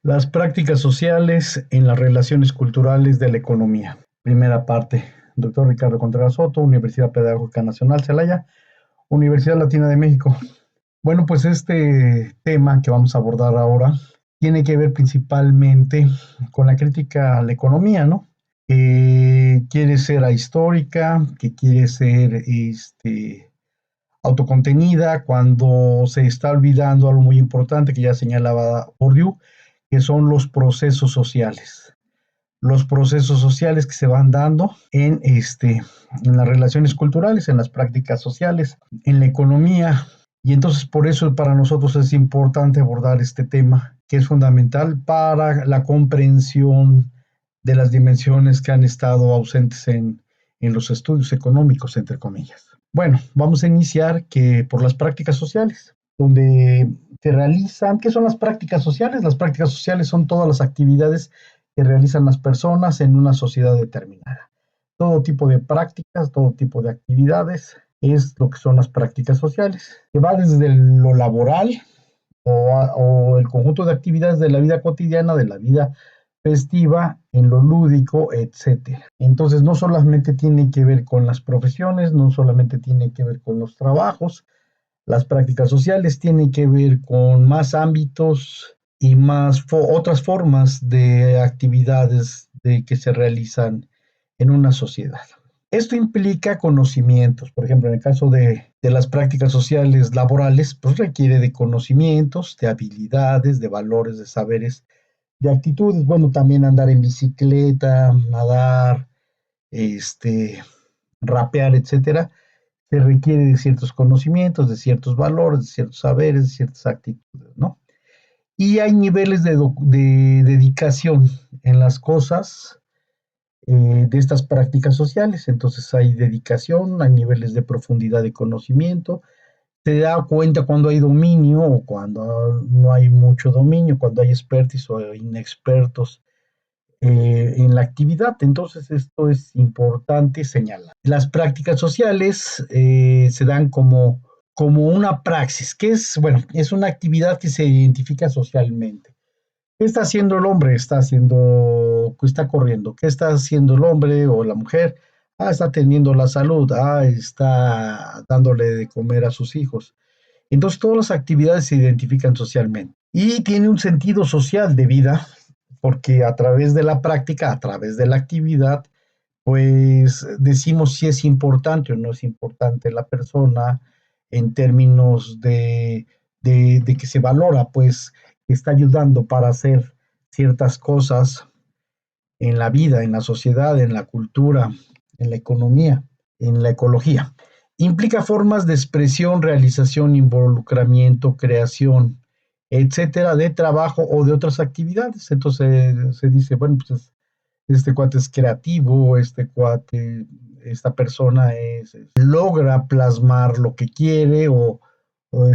Las prácticas sociales en las relaciones culturales de la economía. Primera parte. Doctor Ricardo Contreras Soto, Universidad Pedagógica Nacional Celaya, Universidad Latina de México. Bueno, pues este tema que vamos a abordar ahora tiene que ver principalmente con la crítica a la economía, ¿no? Que quiere ser ahistórica, que quiere ser autocontenida, cuando se está olvidando algo muy importante que ya señalaba Bourdieu, que son los procesos sociales. Los procesos sociales que se van dando en las relaciones culturales, en las prácticas sociales, en la economía. Y entonces por eso para nosotros es importante abordar este tema, que es fundamental para la comprensión de las dimensiones que han estado ausentes en los estudios económicos, entre comillas. Bueno, vamos a iniciar que por las prácticas sociales, donde se realizan. ¿Qué son las prácticas sociales? Las prácticas sociales son todas las actividades que realizan las personas en una sociedad determinada. Todo tipo de prácticas, todo tipo de actividades es lo que son las prácticas sociales, que va desde lo laboral o el conjunto de actividades de la vida cotidiana, de la vida festiva, en lo lúdico, etcétera. Entonces no solamente tiene que ver con las profesiones, no solamente tiene que ver con los trabajos, las prácticas sociales tienen que ver con más ámbitos y más otras formas de actividades que se realizan en una sociedad. Esto implica conocimientos. Por ejemplo, en el caso de las prácticas sociales laborales, pues requiere de conocimientos, de habilidades, de valores, de saberes, de actitudes. Bueno, también andar en bicicleta, nadar, rapear, etcétera, se requiere de ciertos conocimientos, de ciertos valores, de ciertos saberes, de ciertas actitudes, ¿no? Y hay niveles de dedicación en las cosas de estas prácticas sociales. Entonces hay dedicación, hay niveles de profundidad de conocimiento. Se da cuenta cuando hay dominio o cuando no hay mucho dominio, cuando hay expertos o inexpertos en la actividad. Entonces, esto es importante señalar. Las prácticas sociales se dan como una praxis, que es, bueno, es una actividad que se identifica socialmente. ¿Qué está haciendo el hombre? Está corriendo. ¿Qué está haciendo el hombre o la mujer? Ah, está atendiendo la salud. Ah, está dándole de comer a sus hijos. Entonces, todas las actividades se identifican socialmente y tiene un sentido social de vida, porque a través de la práctica, a través de la actividad, pues decimos si es importante o no es importante la persona en términos de que se valora, pues que está ayudando para hacer ciertas cosas en la vida, en la sociedad, en la cultura, en la economía, en la ecología. Implica formas de expresión, realización, involucramiento, creación, etcétera, de trabajo o de otras actividades. Entonces se dice, bueno, pues este cuate es creativo, este cuate, esta persona logra plasmar lo que quiere o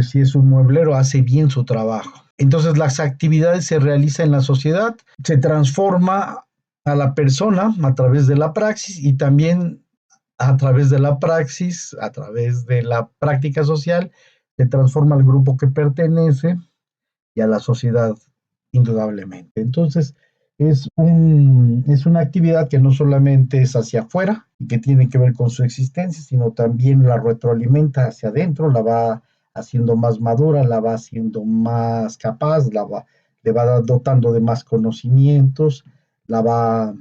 si es un mueblero, hace bien su trabajo. Entonces las actividades se realizan en la sociedad, se transforma a la persona a través de la praxis y también a través de la praxis, a través de la práctica social, se transforma al grupo que pertenece y a la sociedad, indudablemente. Entonces, es una actividad que no solamente es hacia afuera y que tiene que ver con su existencia, sino también la retroalimenta hacia adentro, la va haciendo más madura, la va haciendo más capaz, le va dotando de más conocimientos, la va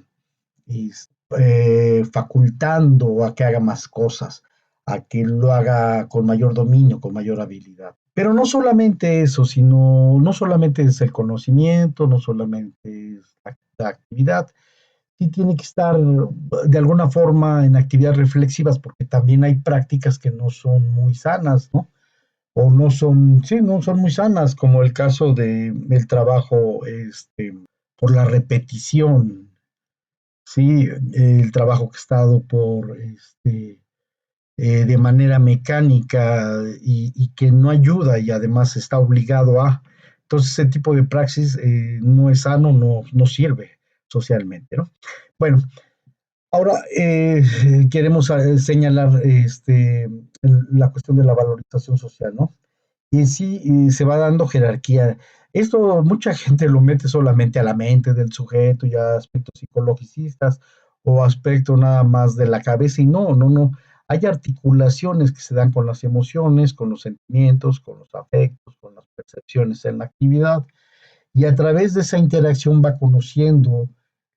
facultando a que haga más cosas, a que lo haga con mayor dominio, con mayor habilidad. Pero no solamente eso, sino no solamente es el conocimiento, no solamente es la actividad, sí tiene que estar de alguna forma en actividades reflexivas, porque también hay prácticas que no son muy sanas, ¿no? O no son, sí, no son muy sanas, como el caso del trabajo por la repetición, sí, el trabajo que ha estado de manera mecánica y que no ayuda y además está obligado a. Entonces, ese tipo de praxis no es sano, no sirve socialmente, ¿no? Bueno, ahora queremos señalar la cuestión de la valorización social, ¿no? y sí, y se va dando jerarquía. Esto mucha gente lo mete solamente a la mente del sujeto y a aspectos psicologicistas o aspectos nada más de la cabeza y no, no, no. Hay articulaciones que se dan con las emociones, con los sentimientos, con los afectos, con las percepciones en la actividad y a través de esa interacción va conociendo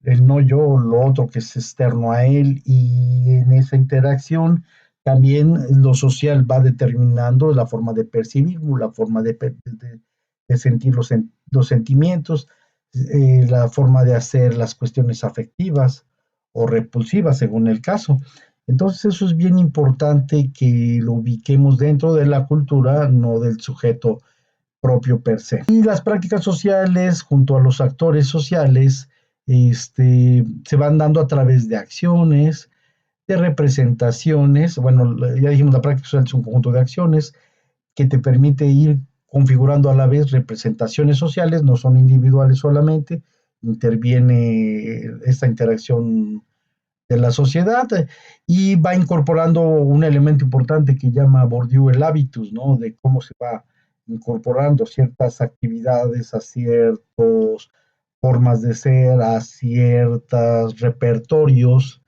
el no yo, lo otro que es externo a él y en esa interacción también lo social va determinando la forma de percibir, la forma de sentir los sentimientos, la forma de hacer las cuestiones afectivas o repulsivas según el caso. Entonces eso es bien importante que lo ubiquemos dentro de la cultura, no del sujeto propio per se. Y las prácticas sociales junto a los actores sociales se van dando a través de acciones, de representaciones. Bueno, ya dijimos, la práctica social es un conjunto de acciones que te permite ir configurando a la vez representaciones sociales, no son individuales solamente, interviene esta interacción de la sociedad y va incorporando un elemento importante que llama Bourdieu el hábitus, ¿no? De cómo se va incorporando ciertas actividades a ciertas formas de ser, a ciertos repertorios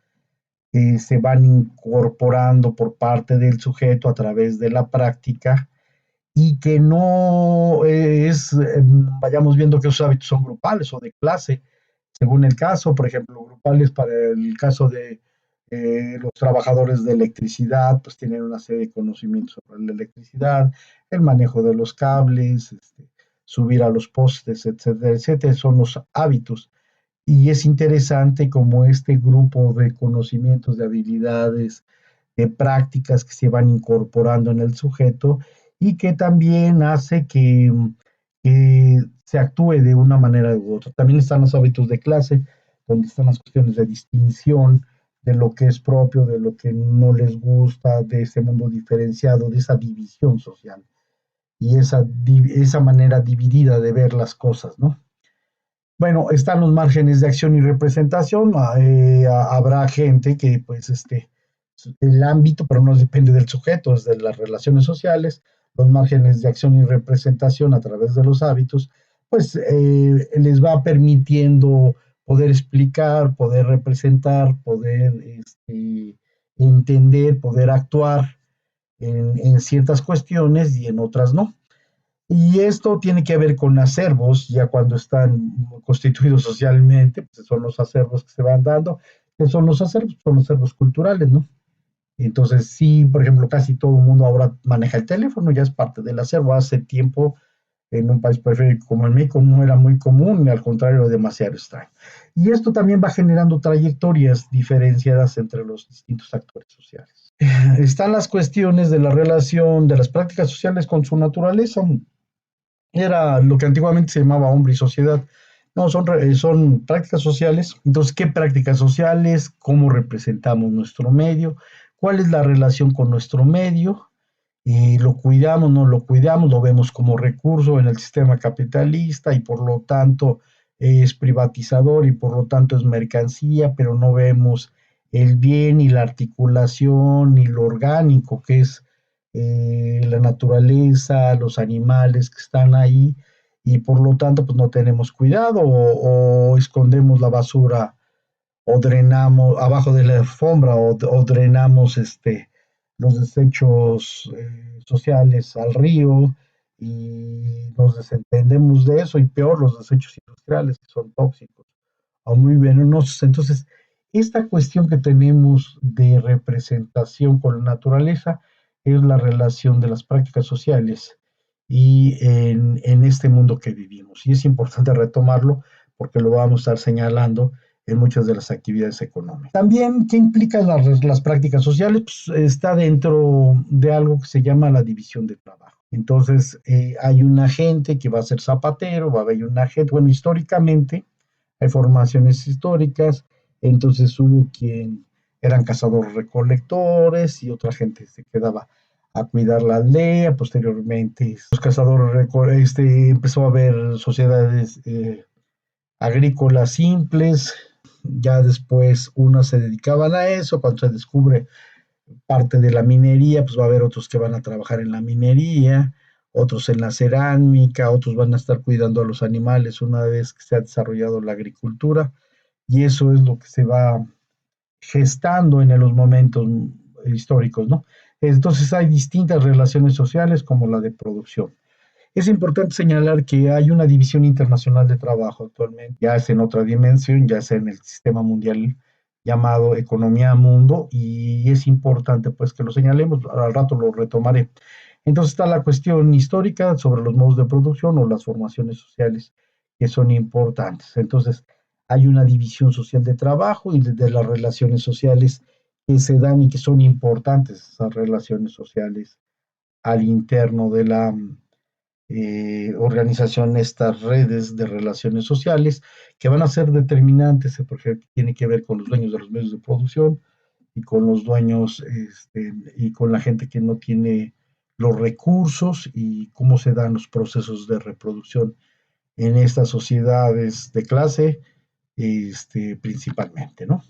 que se van incorporando por parte del sujeto a través de la práctica y que no vayamos viendo que esos hábitos son grupales o de clase, según el caso, por ejemplo, grupales para el caso de los trabajadores de electricidad, pues tienen una serie de conocimientos sobre la electricidad, el manejo de los cables, subir a los postes, etcétera, etcétera, son los hábitos. Y es interesante como este grupo de conocimientos, de habilidades, de prácticas que se van incorporando en el sujeto y que también hace que se actúe de una manera u otra. También están los hábitos de clase, donde están las cuestiones de distinción, de lo que es propio, de lo que no les gusta, de ese mundo diferenciado, de esa división social y esa manera dividida de ver las cosas, ¿no? Bueno, están los márgenes de acción y representación. Habrá gente que, pues, el ámbito, pero no depende del sujeto, es de las relaciones sociales, los márgenes de acción y representación a través de los hábitos, pues les va permitiendo poder explicar, poder representar, poder entender, poder actuar en ciertas cuestiones y en otras no. Y esto tiene que ver con acervos, ya cuando están constituidos socialmente, pues son los acervos que se van dando. ¿Qué son los acervos? Son los acervos culturales, ¿no? Entonces, sí, por ejemplo, casi todo el mundo ahora maneja el teléfono, ya es parte del acervo. Hace tiempo, en un país periférico como en México, no era muy común, y al contrario, demasiado extraño. Y esto también va generando trayectorias diferenciadas entre los distintos actores sociales. Están las cuestiones de la relación de las prácticas sociales con su naturaleza. Era lo que antiguamente se llamaba hombre y sociedad. No, son prácticas sociales. Entonces, ¿qué prácticas sociales? ¿Cómo representamos nuestro medio? ¿Cuál es la relación con nuestro medio? ¿Lo cuidamos, no lo cuidamos? ¿Lo vemos como recurso en el sistema capitalista y por lo tanto es privatizador y por lo tanto es mercancía, pero no vemos el bien y la articulación y lo orgánico que es la naturaleza, los animales que están ahí y por lo tanto pues no tenemos cuidado o escondemos la basura o drenamos abajo de la alfombra o drenamos los desechos sociales al río y nos desentendemos de eso y peor los desechos industriales que son tóxicos o muy venenosos. Entonces, esta cuestión que tenemos de representación con la naturaleza es la relación de las prácticas sociales y en este mundo que vivimos. Y es importante retomarlo porque lo vamos a estar señalando en muchas de las actividades económicas. También, ¿qué implican las prácticas sociales? Pues, está dentro de algo que se llama la división de trabajo. Entonces, hay una gente que va a ser zapatero, va a haber una gente, bueno, históricamente hay formaciones históricas, entonces hubo quien eran cazadores recolectores y otra gente se quedaba a cuidar la aldea. Posteriormente, los cazadores empezó a haber sociedades agrícolas simples, ya después unos se dedicaban a eso, cuando se descubre parte de la minería, pues va a haber otros que van a trabajar en la minería, otros en la cerámica, otros van a estar cuidando a los animales una vez que se ha desarrollado la agricultura, y eso es lo que se va gestando en los momentos históricos, ¿no? Entonces hay distintas relaciones sociales como la de producción. Es importante señalar que hay una división internacional de trabajo actualmente, ya es en otra dimensión, ya es en el sistema mundial llamado economía mundo, y es importante pues que lo señalemos, al rato lo retomaré. Entonces está la cuestión histórica sobre los modos de producción o las formaciones sociales que son importantes. Entonces hay una división social de trabajo y de las relaciones sociales que se dan y que son importantes, esas relaciones sociales al interno de la organización, estas redes de relaciones sociales que van a ser determinantes, porque tiene que ver con los dueños de los medios de producción y con los dueños y con la gente que no tiene los recursos, y cómo se dan los procesos de reproducción en estas sociedades de clase, principalmente, ¿no?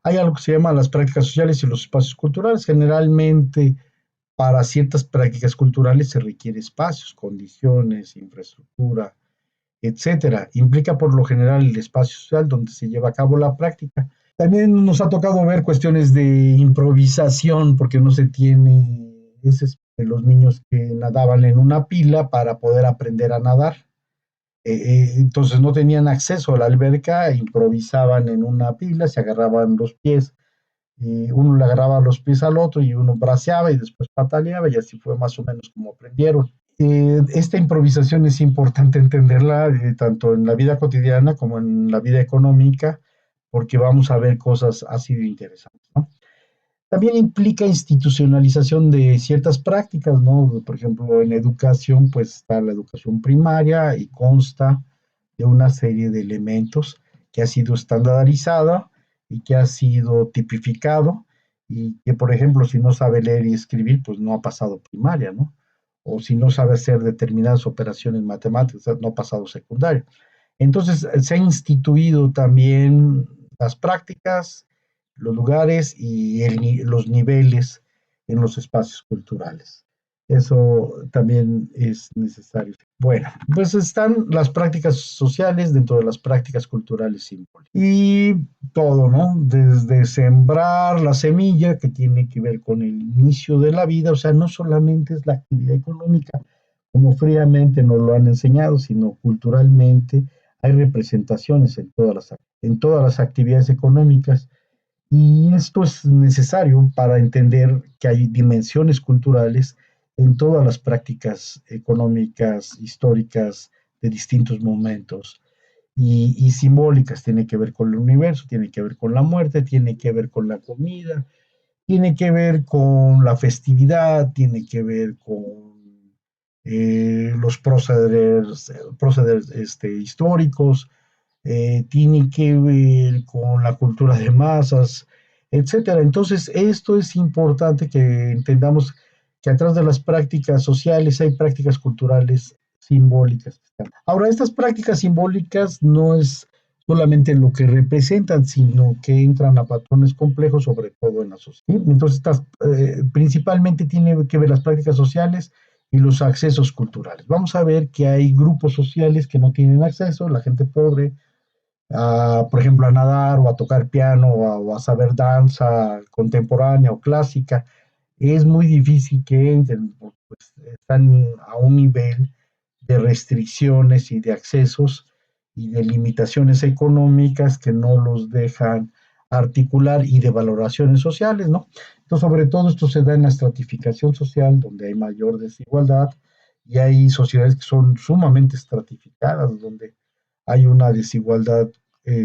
Hay algo que se llama las prácticas sociales y los espacios culturales. Generalmente, para ciertas prácticas culturales se requiere espacios, condiciones, infraestructura, etcétera. Implica por lo general el espacio social donde se lleva a cabo la práctica. También nos ha tocado ver cuestiones de improvisación, porque no se tiene ese de los niños que nadaban en una pila para poder aprender a nadar. Entonces no tenían acceso a la alberca, improvisaban en una pila, se agarraban los pies, uno le agarraba los pies al otro y uno braceaba y después pataleaba, y así fue más o menos como aprendieron. Esta improvisación es importante entenderla tanto en la vida cotidiana como en la vida económica, porque vamos a ver cosas así de interesantes, ¿no? También implica institucionalización de ciertas prácticas, ¿no? Por ejemplo, en educación, pues está la educación primaria y consta de una serie de elementos que ha sido estandarizada y que ha sido tipificado, y que, por ejemplo, si no sabe leer y escribir, pues no ha pasado primaria, ¿no? O si no sabe hacer determinadas operaciones matemáticas, no ha pasado secundaria. Entonces, se ha instituido también las prácticas, los lugares y los niveles en los espacios culturales. Eso también es necesario. Bueno, pues están las prácticas sociales dentro de las prácticas culturales simbólicas. Y todo, ¿no? Desde sembrar la semilla, que tiene que ver con el inicio de la vida, o sea, no solamente es la actividad económica, como fríamente nos lo han enseñado, sino culturalmente hay representaciones en todas las actividades económicas, y esto es necesario para entender que hay dimensiones culturales en todas las prácticas económicas, históricas de distintos momentos, y simbólicas. Tiene que ver con el universo, tiene que ver con la muerte, tiene que ver con la comida, tiene que ver con la festividad, tiene que ver con los procederes históricos, tiene que ver con la cultura de masas, etcétera. Entonces, esto es importante que entendamos que atrás de las prácticas sociales hay prácticas culturales simbólicas. Ahora, estas prácticas simbólicas no es solamente lo que representan, sino que entran a patrones complejos, sobre todo en la sociedad. ¿Sí? Entonces, principalmente tiene que ver las prácticas sociales y los accesos culturales. Vamos a ver que hay grupos sociales que no tienen acceso, la gente pobre, por ejemplo, a nadar o a tocar piano o a saber danza contemporánea o clásica. Es muy difícil que entren, pues están a un nivel de restricciones y de accesos y de limitaciones económicas que no los dejan articular, y de valoraciones sociales, ¿no? Entonces, sobre todo esto se da en la estratificación social, donde hay mayor desigualdad, y hay sociedades que son sumamente estratificadas, donde hay una desigualdad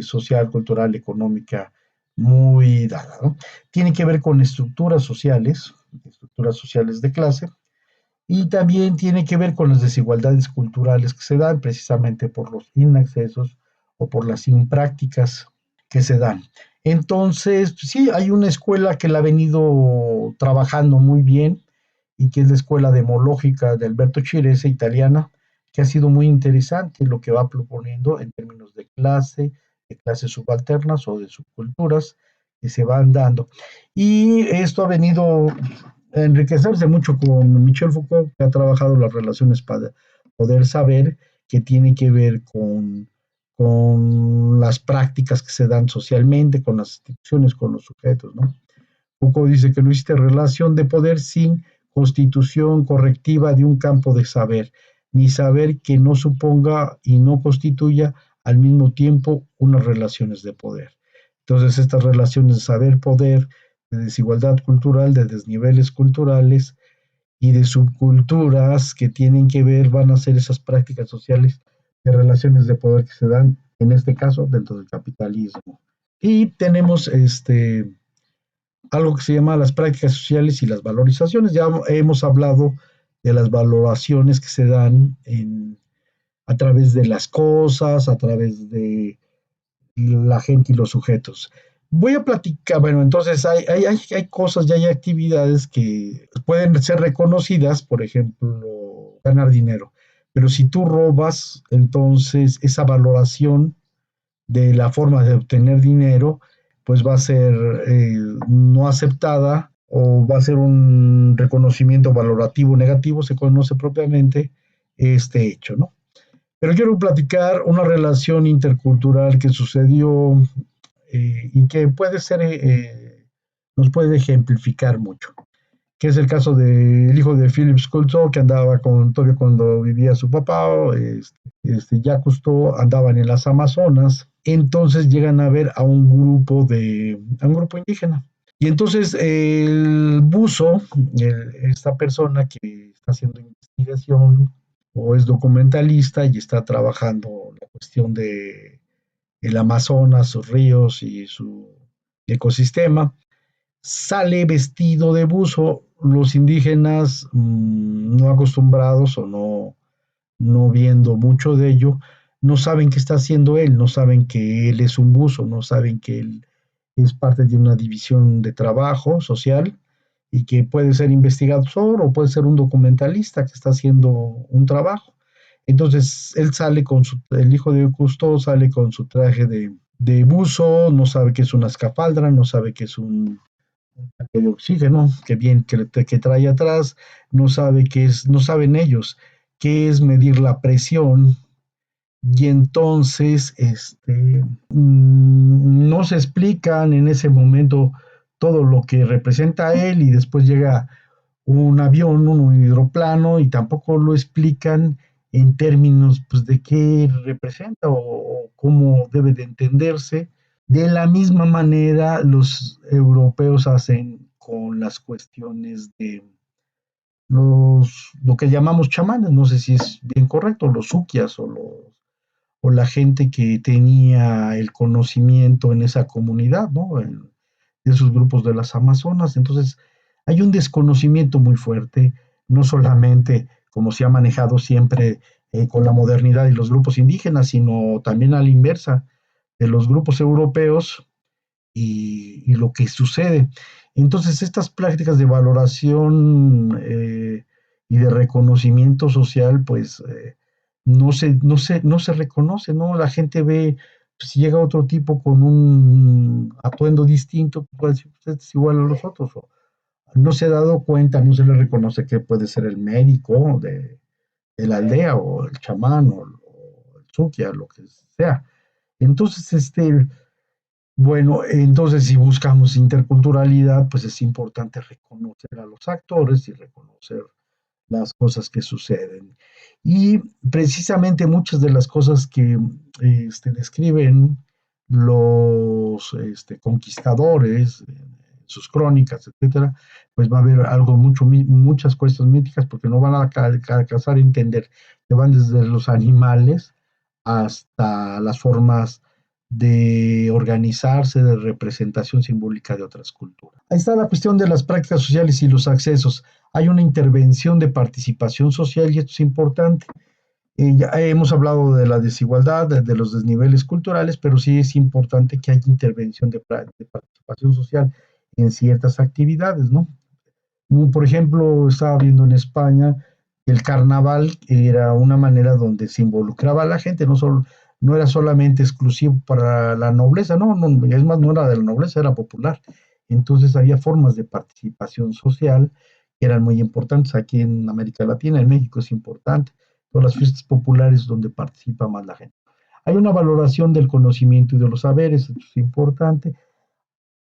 social, cultural, económica muy dada, ¿no? Tiene que ver con estructuras sociales de clase, y también tiene que ver con las desigualdades culturales que se dan precisamente por los inaccesos o por las imprácticas que se dan. Entonces, pues sí, hay una escuela que la ha venido trabajando muy bien, y que es la escuela demológica de Alberto Chirese, italiana, que ha sido muy interesante lo que va proponiendo en términos de clases subalternas o de subculturas que se van dando. Y esto ha venido enriquecerse mucho con Michel Foucault, que ha trabajado las relaciones para poder saber, que tiene que ver con las prácticas que se dan socialmente, con las instituciones, con los sujetos, ¿no? Foucault dice que no existe relación de poder sin constitución correctiva de un campo de saber, ni saber que no suponga y no constituya al mismo tiempo unas relaciones de poder. Entonces, estas relaciones de saber-poder, de desigualdad cultural, de desniveles culturales y de subculturas que tienen que ver, van a ser esas prácticas sociales de relaciones de poder que se dan, en este caso, dentro del capitalismo. Y tenemos algo que se llama las prácticas sociales y las valorizaciones. Ya hemos hablado de las valoraciones que se dan a través de las cosas, a través de la gente y los sujetos. Voy a platicar, bueno, entonces hay cosas, ya hay actividades que pueden ser reconocidas, por ejemplo, ganar dinero. Pero si tú robas, entonces esa valoración de la forma de obtener dinero, pues va a ser no aceptada o va a ser un reconocimiento valorativo negativo, se conoce propiamente este hecho, ¿no? Pero quiero platicar una relación intercultural que sucedió y que puede ser, nos puede ejemplificar mucho, que es el caso del hijo de Philip Coulson, que andaba con todavía cuando vivía su papá, Jacques Cousteau, andaban en las Amazonas, entonces llegan a ver a un grupo indígena. Y entonces el buzo, esta persona que está haciendo investigación o es documentalista y está trabajando la cuestión de el Amazonas, sus ríos y su ecosistema, sale vestido de buzo. Los indígenas no acostumbrados o no viendo mucho de ello, no saben qué está haciendo él, no saben que él es un buzo, no saben que él es parte de una división de trabajo social y que puede ser investigador o puede ser un documentalista que está haciendo un trabajo. Entonces él sale el hijo de Cousteau sale con su traje de buzo, no sabe que es una escafaldra, no sabe que es un tanque de oxígeno, que bien que trae atrás, no saben ellos qué es medir la presión, y entonces no se explican en ese momento todo lo que representa él, y después llega un avión, un hidroplano, y tampoco lo explican en términos pues, de qué representa o cómo debe de entenderse. De la misma manera, los europeos hacen con las cuestiones de lo que llamamos chamanes, no sé si es bien correcto, los sukias o la gente que tenía el conocimiento en esa comunidad, ¿no? En esos grupos de las Amazonas. Entonces, hay un desconocimiento muy fuerte, no solamente como se ha manejado siempre con la modernidad y los grupos indígenas, sino también a la inversa, de los grupos europeos y lo que sucede. Entonces, estas prácticas de valoración y de reconocimiento social, pues no se reconoce, ¿no? La gente ve, pues, si llega otro tipo con un atuendo distinto, pues usted es igual a los otros, o no se ha dado cuenta, no se le reconoce que puede ser el médico de la aldea, o el chamán, o el sukia, lo que sea. Entonces, bueno, entonces si buscamos interculturalidad, pues es importante reconocer a los actores y reconocer las cosas que suceden. Y precisamente muchas de las cosas que describen los conquistadores, sus crónicas, etcétera, pues va a haber muchas cuestiones míticas, porque no van a alcanzar a entender que van desde los animales hasta las formas de organizarse, de representación simbólica de otras culturas. Ahí está la cuestión de las prácticas sociales y los accesos. Hay una intervención de participación social y esto es importante. Ya hemos hablado de la desigualdad, de los desniveles culturales, pero sí es importante que haya intervención de participación social en ciertas actividades, ¿no? Por ejemplo, estaba viendo en España el carnaval era una manera donde se involucraba a la gente, no era solamente exclusivo para la nobleza, es más, no era de la nobleza, era popular. Entonces había formas de participación social que eran muy importantes aquí en América Latina, en México es importante, todas las fiestas populares donde participa más la gente. Hay una valoración del conocimiento y de los saberes, esto es importante.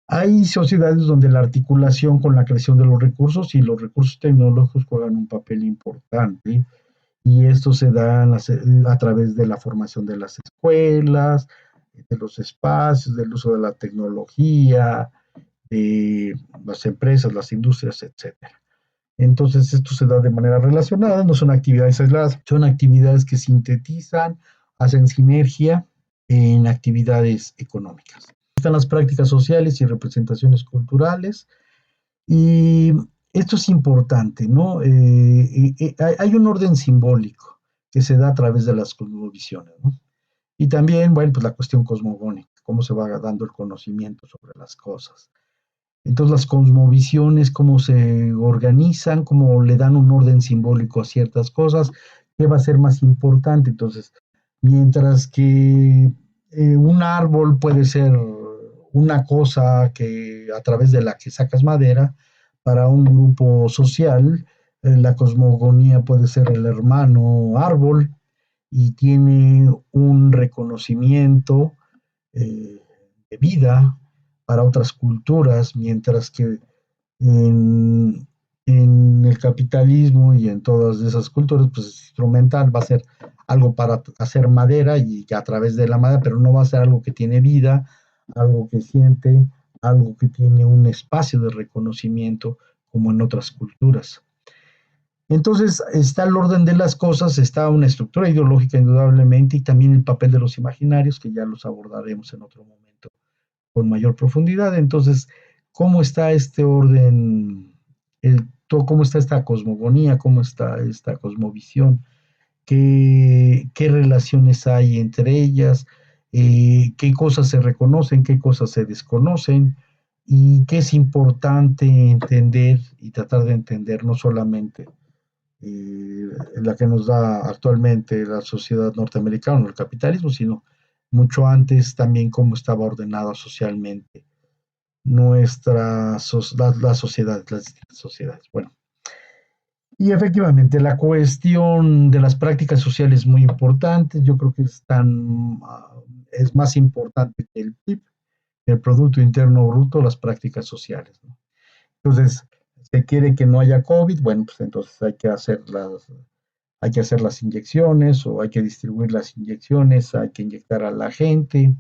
Hay sociedades donde la articulación con la creación de los recursos y los recursos tecnológicos juegan un papel importante, y esto se da a través de la formación de las escuelas, de los espacios, del uso de la tecnología, de las empresas, las industrias, etcétera. Entonces, esto se da de manera relacionada, no son actividades aisladas, son actividades que sintetizan, hacen sinergia en actividades económicas. Están las prácticas sociales y representaciones culturales, y esto es importante, ¿no? Hay un orden simbólico que se da a través de las cosmovisiones, ¿no? Y también, bueno, pues la cuestión cosmogónica, cómo se va dando el conocimiento sobre las cosas. Entonces las cosmovisiones, cómo se organizan, cómo le dan un orden simbólico a ciertas cosas, qué va a ser más importante. Entonces, mientras que un árbol puede ser una cosa que a través de la que sacas madera, para un grupo social, la cosmogonía puede ser el hermano árbol y tiene un reconocimiento eh, de vida para otras culturas, mientras que en, en, el capitalismo y en todas esas culturas, pues instrumental va a ser algo para hacer madera y a través de la madera, pero no va a ser algo que tiene vida, algo que siente, algo que tiene un espacio de reconocimiento como en otras culturas. Entonces está el orden de las cosas, está una estructura ideológica indudablemente y también el papel de los imaginarios, que ya los abordaremos en otro momento con mayor profundidad. Entonces, ¿cómo está este orden? ¿Cómo está esta cosmogonía? ¿Cómo está esta cosmovisión? ¿Qué relaciones hay entre ellas? ¿Qué cosas se reconocen? ¿Qué cosas se desconocen? ¿Y qué es importante entender y tratar de entender no solamente la que nos da actualmente la sociedad norteamericana, el capitalismo, sino mucho antes también cómo estaba ordenada socialmente las sociedades, las distintas sociedades? Bueno, y efectivamente la cuestión de las prácticas sociales es muy importante. Yo creo que es más importante que el PIB, el Producto Interno Bruto, las prácticas sociales, ¿no? Entonces, se quiere que no haya COVID, bueno, pues entonces hay que hacer las inyecciones o hay que distribuir las inyecciones, hay que inyectar a la gente.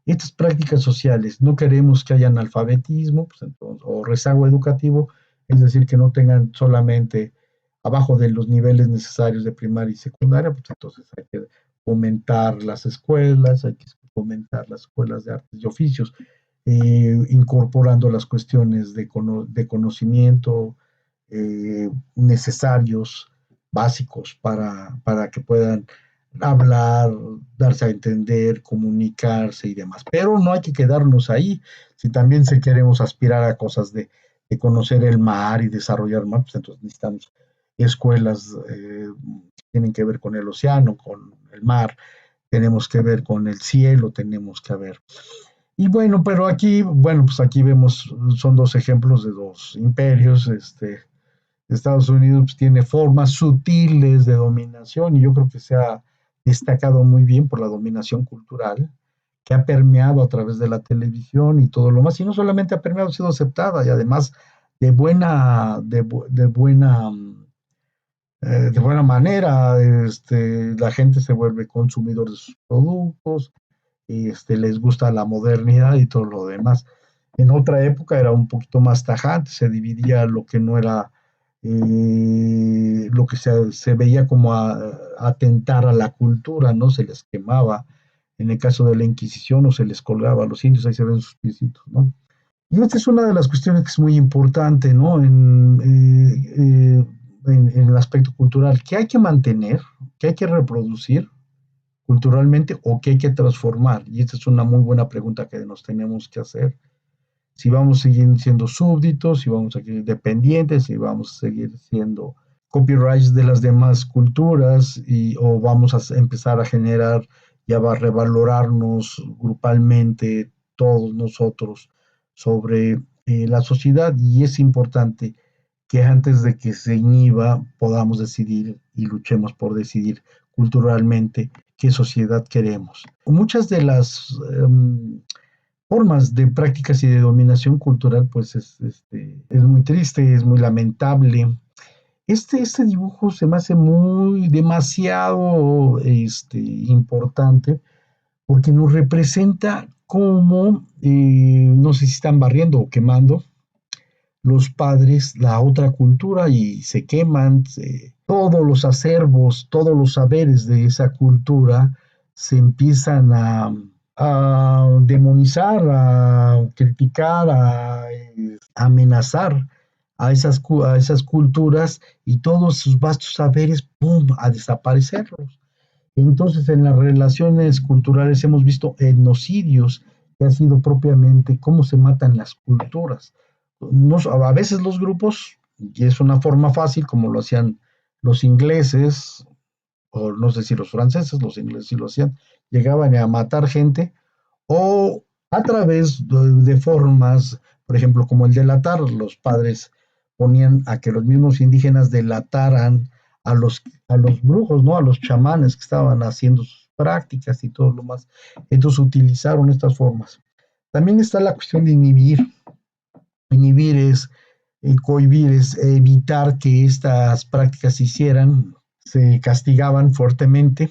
Estas prácticas sociales, no queremos que haya analfabetismo, pues entonces, o rezago educativo, es decir, que no tengan solamente abajo de los niveles necesarios de primaria y secundaria, pues entonces hay que fomentar las escuelas, hay que fomentar las escuelas de artes y oficios, incorporando las cuestiones de conocimiento necesarios, básicos, para que puedan hablar, darse a entender, comunicarse y demás. Pero no hay que quedarnos ahí. Si también se queremos aspirar a cosas de conocer el mar y desarrollar mar, pues entonces necesitamos escuelas que tienen que ver con el océano, con el mar, tenemos que ver con el cielo, tenemos que ver. Y bueno, pero aquí, bueno, pues aquí vemos, son dos ejemplos de dos imperios. Estados Unidos pues, tiene formas sutiles de dominación y yo creo que se ha destacado muy bien por la dominación cultural que ha permeado a través de la televisión y todo lo más, y no solamente ha permeado, ha sido aceptada y además de buena manera. La gente se vuelve consumidor de sus productos, les gusta la modernidad y todo lo demás. En otra época era un poquito más tajante, se dividía lo que no era, lo que se veía como atentar a la cultura, ¿no? Se les quemaba, en el caso de la Inquisición, o se les colgaba a los indios, ahí se ven sus piecitos, ¿no? Y esta es una de las cuestiones que es muy importante, ¿no? En el aspecto cultural, que hay que mantener, que hay que reproducir culturalmente o que hay que transformar. Y esta es una muy buena pregunta que nos tenemos que hacer. Si vamos a seguir siendo súbditos, si vamos a seguir dependientes, si vamos a seguir siendo copyrights de las demás culturas o vamos a empezar a generar y a revalorarnos grupalmente todos nosotros sobre la sociedad. Y es importante que antes de que se inhiba podamos decidir y luchemos por decidir culturalmente qué sociedad queremos. Muchas de las formas de prácticas y de dominación cultural, pues es muy triste, es muy lamentable. Este dibujo se me hace muy demasiado importante porque nos representa cómo, no sé si están barriendo o quemando los padres la otra cultura y se queman, todos los acervos, todos los saberes de esa cultura se empiezan a demonizar, a criticar, a amenazar a esas culturas y todos sus vastos saberes, ¡pum!, a desaparecerlos. Entonces, en las relaciones culturales hemos visto etnocidios, que ha sido propiamente cómo se matan las culturas. A veces los grupos, y es una forma fácil, como lo hacían los ingleses, o no sé si los franceses, los ingleses sí lo hacían, llegaban a matar gente, o a través de formas, por ejemplo, como el delatar, los padres ponían a que los mismos indígenas delataran a los brujos, ¿no? A los chamanes que estaban haciendo sus prácticas y todo lo más. Entonces utilizaron estas formas. También está la cuestión de inhibir. Inhibir es cohibir, es evitar que estas prácticas se hicieran, se castigaban fuertemente,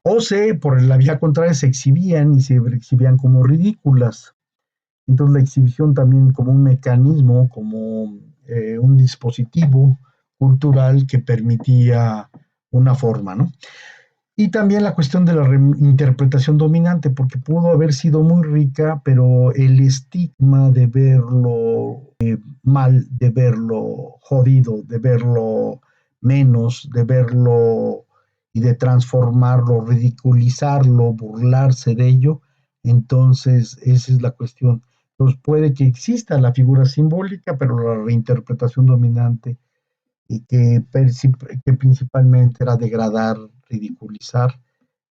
o por la vía contraria se exhibían y se exhibían como ridículas. Entonces la exhibición también como un mecanismo, como un dispositivo cultural que permitía una forma, ¿no? Y también la cuestión de la interpretación dominante, porque pudo haber sido muy rica, pero el estigma de verlo mal, de verlo jodido, de verlo menos, de verlo y de transformarlo, ridiculizarlo, burlarse de ello, entonces esa es la cuestión. Entonces puede que exista la figura simbólica, pero la reinterpretación dominante y que principalmente era degradar, ridiculizar,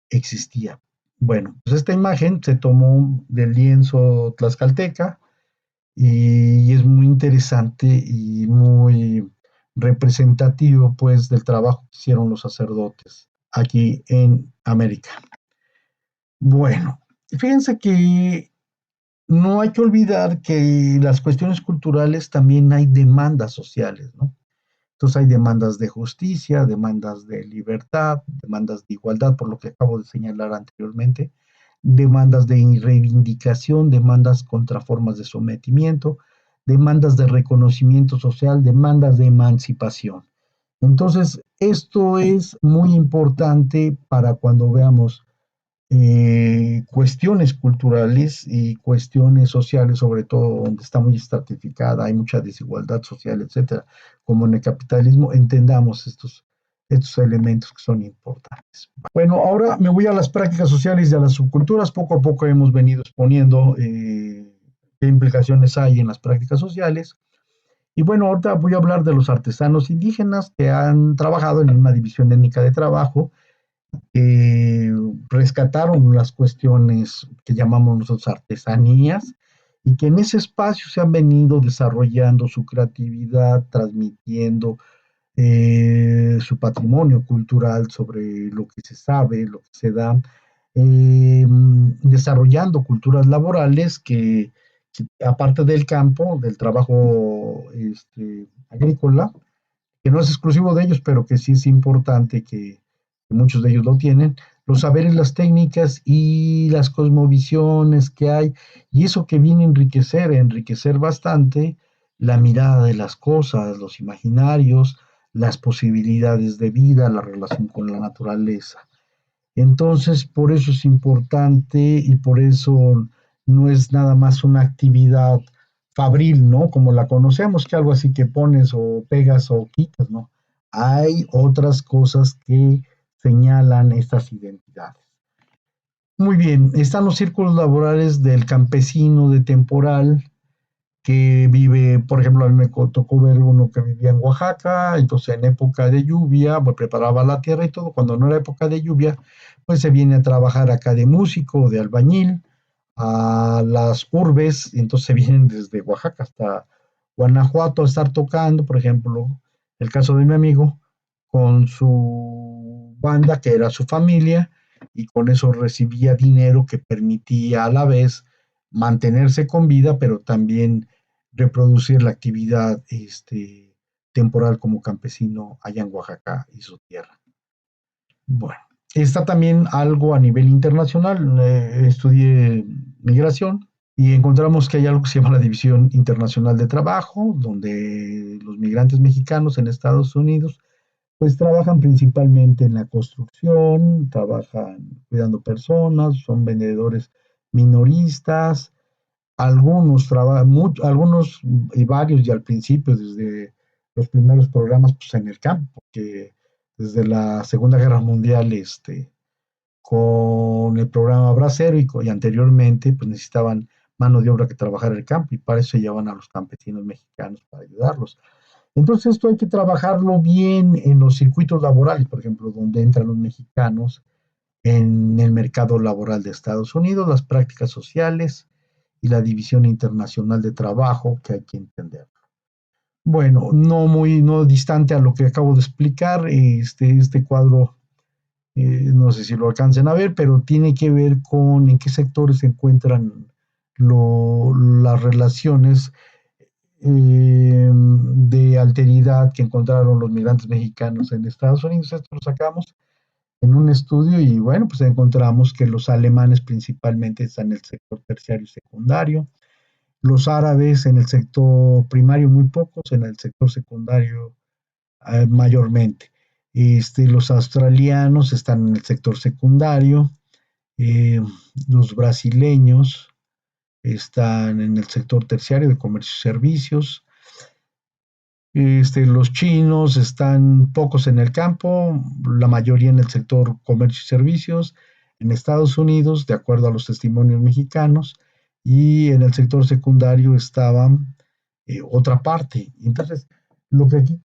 existía. Bueno, pues esta imagen se tomó del lienzo tlaxcalteca y es muy interesante y muy representativo pues del trabajo que hicieron los sacerdotes aquí en América. Bueno, fíjense que no hay que olvidar que las cuestiones culturales también hay demandas sociales, ¿no? Entonces hay demandas de justicia, demandas de libertad, demandas de igualdad, por lo que acabo de señalar anteriormente, demandas de reivindicación, demandas contra formas de sometimiento, demandas de reconocimiento social, demandas de emancipación. Entonces, esto es muy importante para cuando veamos cuestiones culturales y cuestiones sociales, sobre todo donde está muy estratificada, hay mucha desigualdad social, etcétera, como en el capitalismo, entendamos estos elementos que son importantes. Bueno, ahora me voy a las prácticas sociales y a las subculturas. Poco a poco hemos venido exponiendo qué implicaciones hay en las prácticas sociales. Y bueno, ahorita voy a hablar de los artesanos indígenas que han trabajado en una división étnica de trabajo, rescataron las cuestiones que llamamos nosotros artesanías y que en ese espacio se han venido desarrollando su creatividad, transmitiendo su patrimonio cultural sobre lo que se sabe, lo que se da, desarrollando culturas laborales que aparte del campo, del trabajo agrícola, que no es exclusivo de ellos, pero que sí es importante que muchos de ellos lo tienen, los saberes, las técnicas y las cosmovisiones que hay, y eso que viene a enriquecer bastante la mirada de las cosas, los imaginarios, las posibilidades de vida, la relación con la naturaleza. Entonces, por eso es importante y por eso no es nada más una actividad fabril, ¿no? Como la conocemos, que algo así que pones o pegas o quitas, ¿no? Hay otras cosas que señalan estas identidades. Muy bien, están los círculos laborales del campesino de temporal que vive, por ejemplo, a mí me tocó ver uno que vivía en Oaxaca, entonces en época de lluvia, pues preparaba la tierra y todo, cuando no era época de lluvia, pues se viene a trabajar acá de músico, de albañil, a las urbes, y entonces se vienen desde Oaxaca hasta Guanajuato a estar tocando, por ejemplo, el caso de mi amigo, con su banda, que era su familia, y con eso recibía dinero que permitía a la vez mantenerse con vida, pero también reproducir la actividad temporal como campesino allá en Oaxaca y su tierra. Bueno, está también algo a nivel internacional. Estudié migración y encontramos que hay algo que se llama la División Internacional de Trabajo, donde los migrantes mexicanos en Estados Unidos pues trabajan principalmente en la construcción, trabajan cuidando personas, son vendedores minoristas, algunos y varios ya al principio, desde los primeros programas pues, en el campo, porque desde la Segunda Guerra Mundial, con el programa Bracero y anteriormente, pues necesitaban mano de obra que trabajara el campo y para eso se llevaban a los campesinos mexicanos para ayudarlos. Entonces esto hay que trabajarlo bien en los circuitos laborales, por ejemplo, donde entran los mexicanos en el mercado laboral de Estados Unidos, las prácticas sociales y la división internacional de trabajo que hay que entender. Bueno, no distante a lo que acabo de explicar, este cuadro, no sé si lo alcancen a ver, pero tiene que ver con en qué sectores se encuentran las relaciones de alteridad que encontraron los migrantes mexicanos en Estados Unidos. Esto lo sacamos en un estudio y bueno, pues encontramos que los alemanes principalmente están en el sector terciario y secundario, los árabes en el sector primario muy pocos, en el sector secundario mayormente. Los australianos están en el sector secundario, eh, los brasileños están en el sector terciario de comercio y servicios. Los chinos están pocos en el campo, la mayoría en el sector comercio y servicios, en Estados Unidos, de acuerdo a los testimonios mexicanos, y en el sector secundario estaba otra parte. Entonces, lo que aquí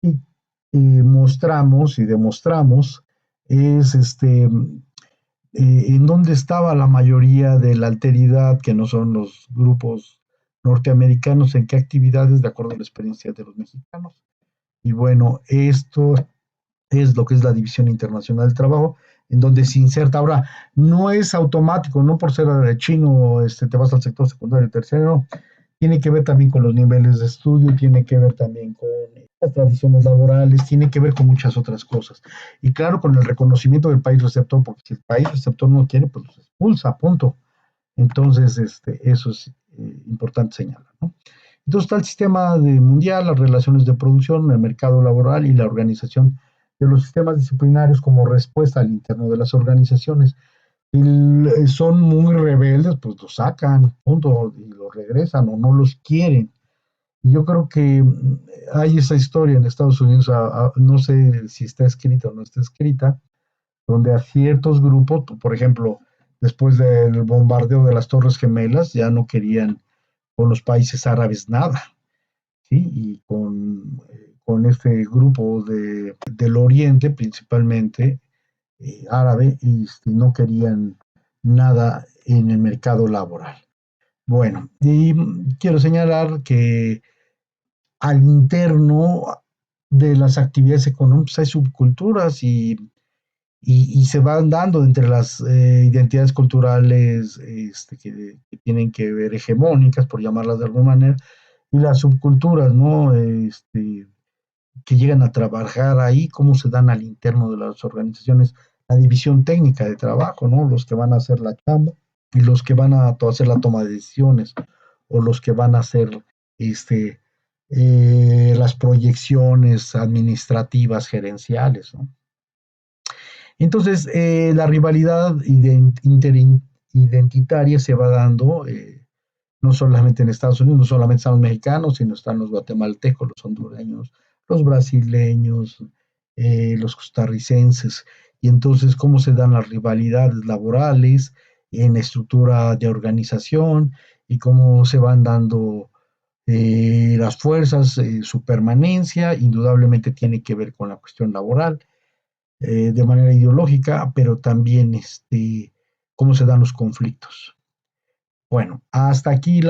mostramos y demostramos es en dónde estaba la mayoría de la alteridad, que no son los grupos norteamericanos, en qué actividades, de acuerdo a la experiencia de los mexicanos. Y bueno, esto es lo que es la División Internacional del Trabajo, en donde se inserta. Ahora, no es automático, no por ser chino te vas al sector secundario y terciario, no. Tiene que ver también con los niveles de estudio, tiene que ver también con las tradiciones laborales, tiene que ver con muchas otras cosas. Y claro, con el reconocimiento del país receptor, porque si el país receptor no quiere, pues los expulsa, punto. Entonces, eso es importante señalar, ¿no? Entonces está el sistema mundial, las relaciones de producción, el mercado laboral y la organización de los sistemas disciplinarios como respuesta al interno de las organizaciones. Son muy rebeldes, pues los sacan, punto, y los regresan o no los quieren. Y yo creo que hay esa historia en Estados Unidos, no sé si está escrita o no está escrita, donde a ciertos grupos, por ejemplo, después del bombardeo de las Torres Gemelas, ya no querían con los países árabes nada, ¿sí? Y con este grupo del Oriente, principalmente árabe, y no querían nada en el mercado laboral. Bueno, y quiero señalar que al interno de las actividades económicas hay subculturas y se van dando entre las identidades culturales que tienen que ver hegemónicas, por llamarlas de alguna manera, y las subculturas, ¿no? Que llegan a trabajar ahí, cómo se dan al interno de las organizaciones, la división técnica de trabajo, ¿no? Los que van a hacer la chamba y los que van a hacer la toma de decisiones, o los que van a hacer este, las proyecciones administrativas, gerenciales, ¿no? Entonces, la rivalidad interidentitaria se va dando no solamente en Estados Unidos, no solamente están los mexicanos, sino están los guatemaltecos, los hondureños, los brasileños, los costarricenses. Y entonces, ¿cómo se dan las rivalidades laborales en estructura de organización y cómo se van dando las fuerzas, su permanencia? Indudablemente tiene que ver con la cuestión laboral de manera ideológica, pero también cómo se dan los conflictos. Bueno, hasta aquí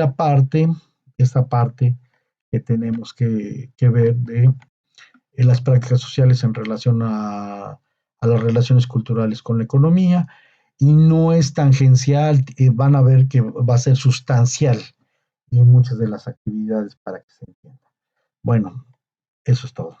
esta parte que tenemos que ver de las prácticas sociales en relación a las relaciones culturales con la economía, y no es tangencial, van a ver que va a ser sustancial en muchas de las actividades para que se entienda. Bueno, eso es todo.